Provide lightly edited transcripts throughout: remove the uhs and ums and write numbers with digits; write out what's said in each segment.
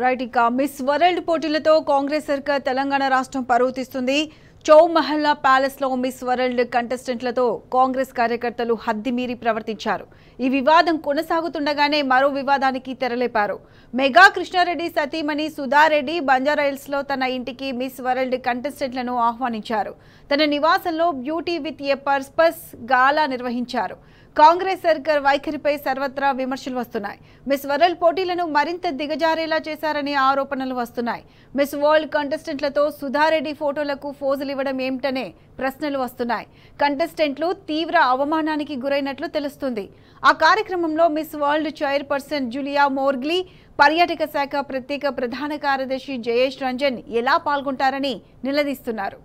Right ఇక miss world పోటీలతో Congress సర్కార్ తెలంగాణ రాష్ట్రం పరువు తీస్తుంది. చౌ మహల్లా ప్యాలెస్ లో మిస్ వరల్డ్ కంటెస్టెంట్లతో కాంగ్రెస్ కార్యకర్తలు హద్దిమీరి ప్రవర్తించారు. ఈ వివాదం కొనసాగుతుండగానే మరో వివాదానికి తెరలేపారు. మెగా కృష్ణారెడ్డి సతీమణి సుధారెడ్డి బంజారాహిల్స్ లో తన ఇంటికి మిస్ వరల్డ్ కంటెస్టెంట్లను ఆహ్వానించారు. తన నివాసంలో బ్యూటీ విత్ ఏ పర్పస్ గాలా నిర్వహించారు. కాంగ్రెస్ సర్కార్ వైఖరిపై సర్వత్రా విమర్శలు వస్తున్నాయి. మిస్ వరల్డ్ పోటీలను మరింత దిగజారేలా చేశారని ఆరోపణలు వస్తున్నాయి. మిస్ వరల్డ్ కంటెస్టెంట్లతో సుధారెడ్డి ఫోటోలకు ఫోజులు ఇవ్వడం ఏమిటనే ప్రశ్నలు వస్తున్నాయి. కంటెస్టెంట్లు తీవ్ర అవమానానికి గురైనట్లు తెలుస్తుంది. ఆ కార్యక్రమంలో మిస్ వరల్డ్ చైర్పర్సన్ జూలియా మోర్గ్లీ, పర్యాటక శాఖ ప్రత్యేక ప్రధాన కార్యదర్శి జయేష్ రంజన్ ఎలా పాల్గొంటారని నిలదీస్తున్నారు.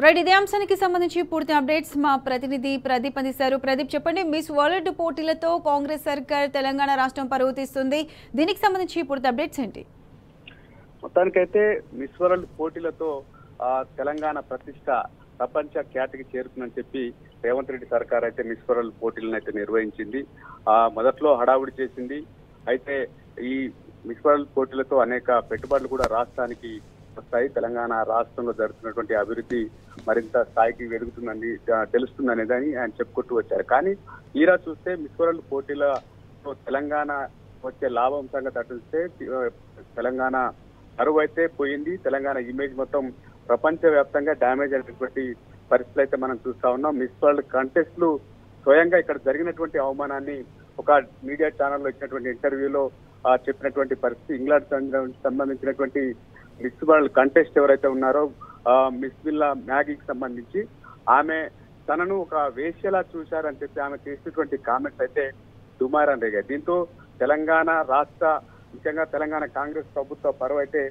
రైట్, ఇదే అంశానికి సంబంధించి పూర్తి అప్డేట్స్ మా ప్రతినిధి ప్రదీప్ అందిస్తారు. ప్రదీప్, చెప్పండి, మిస్ వరల్డ్ పోటీలతో కాంగ్రెస్ సర్కార్ తెలంగాణ రాష్ట్రం పరువు తీస్తుంది. దీనికి సంబంధించి పూర్తి అప్డేట్స్ ఏంటి? మొత్తానికైతే మిస్ వరల్డ్ పోటీలతో తెలంగాణ ప్రతిష్ట ప్రపంచ ఖ్యాతికి చేరుతుందని చెప్పి రేవంత్ రెడ్డి సర్కార్ అయితే మిస్ వరల్డ్ పోటీలను అయితే నిర్వహించింది. మొదట్లో హడావుడి చేసింది. అయితే ఈ మిస్ వరల్డ్ పోటీలతో అనేక పెట్టుబడులు కూడా రాష్ట్రానికి వస్తాయి. తెలంగాణ రాష్ట్రంలో జరుగుతున్నటువంటి అభివృద్ధి మరింత స్థాయికి వెలుగుతుందని తెలుస్తుందనేది ఆయన చెప్పుకుంటూ వచ్చారు. కానీ తీరా చూస్తే మిస్ వరల్డ్ పోటీలతో తెలంగాణ వచ్చే లాభం సంగతి అటుస్తే తెలంగాణ అరువు అయితే పోయింది. తెలంగాణ ఇమేజ్ మొత్తం ప్రపంచ వ్యాప్తంగా డ్యామేజ్ అయినటువంటి పరిస్థితులు అయితే మనం చూస్తా ఉన్నాం. మిస్ వరల్డ్ కంటెస్ట్లు స్వయంగా ఇక్కడ జరిగినటువంటి అవమానాన్ని ఒక మీడియా ఛానల్లో ఇచ్చినటువంటి ఇంటర్వ్యూలో చెప్పినటువంటి పరిస్థితి. ఇంగ్లాండ్ సంబంధించినటువంటి మిస్ వరల్డ్ కంటెస్ట్ ఎవరైతే ఉన్నారో మిస్ విల్లా మ్యాగీకి సంబంధించి ఆమె తనను ఒక వేశ్యలా చూశారని చెప్పి ఆమె చేసినటువంటి కామెంట్స్ అయితే దుమారం రేగాయి. దీంతో తెలంగాణ రాష్ట్ర, ముఖ్యంగా తెలంగాణ కాంగ్రెస్ ప్రభుత్వ పరువు అయితే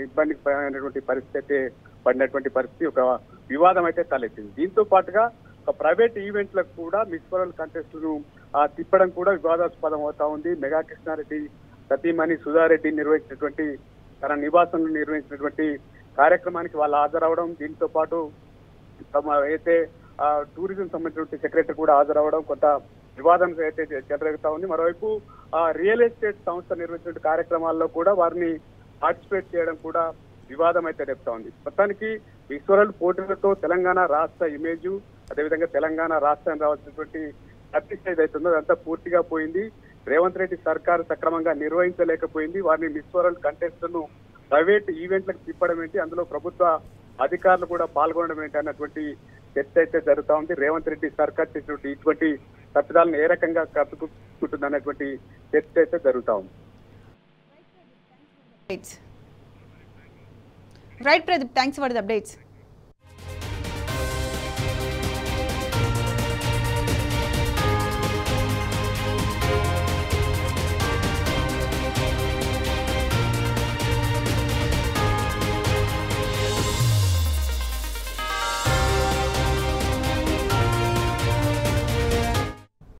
ఇబ్బందికి పడినటువంటి పరిస్థితి అయితే పడినటువంటి పరిస్థితి, ఒక వివాదం అయితే తలెత్తింది. దీంతో పాటుగా ఒక ప్రైవేట్ ఈవెంట్లకు కూడా మిస్ వరల్డ్ కంటెస్ట్ను తిప్పడం కూడా వివాదాస్పదం అవుతా ఉంది. మెగా కృష్ణారెడ్డి సతీమణి సుధారెడ్డి నిర్వహించినటువంటి తన నివాసంలో నిర్వహించినటువంటి కార్యక్రమానికి వాళ్ళు హాజరవడం, దీంతో పాటు అయితే టూరిజం సంబంధించినటువంటి సెక్రటరీ కూడా హాజరవడం కొంత వివాదం అయితే చెలరేగుతా ఉంది. మరోవైపు రియల్ ఎస్టేట్ సంస్థ నిర్వహించిన కార్యక్రమాల్లో కూడా వారిని పార్టిసిపేట్ చేయడం కూడా వివాదం అయితే రేపుతా ఉంది. మొత్తానికి మిస్ వరల్డ్ పోటీలతో తెలంగాణ రాష్ట్ర ఇమేజ్, అదేవిధంగా తెలంగాణ రాష్ట్రానికి రావాల్సినటువంటి ప్రతిష్ట ఏదైతుందో అదంతా పూర్తిగా పోయింది. రేవంత్ రెడ్డి సర్కారు సక్రమంగా నిర్వహించలేకపోయింది. వారిని మిస్ వరల్డ్ కంటెస్ట్లను ప్రైవేట్ ఈవెంట్లకు తిప్పడం ఏంటి, అందులో ప్రభుత్వ అధికారులు కూడా పాల్గొనడం ఏంటి అన్నటువంటి చర్చ అయితే జరుగుతా ఉంది. రేవంత్ రెడ్డి సర్కార్ చేసినటువంటి ఇటువంటి తప్పిదాలను ఏ రకంగా కప్పుకుంటుంది అన్నటువంటి చర్చ అయితే జరుగుతా ఉంది. Right Pradeep, thanks for the updates.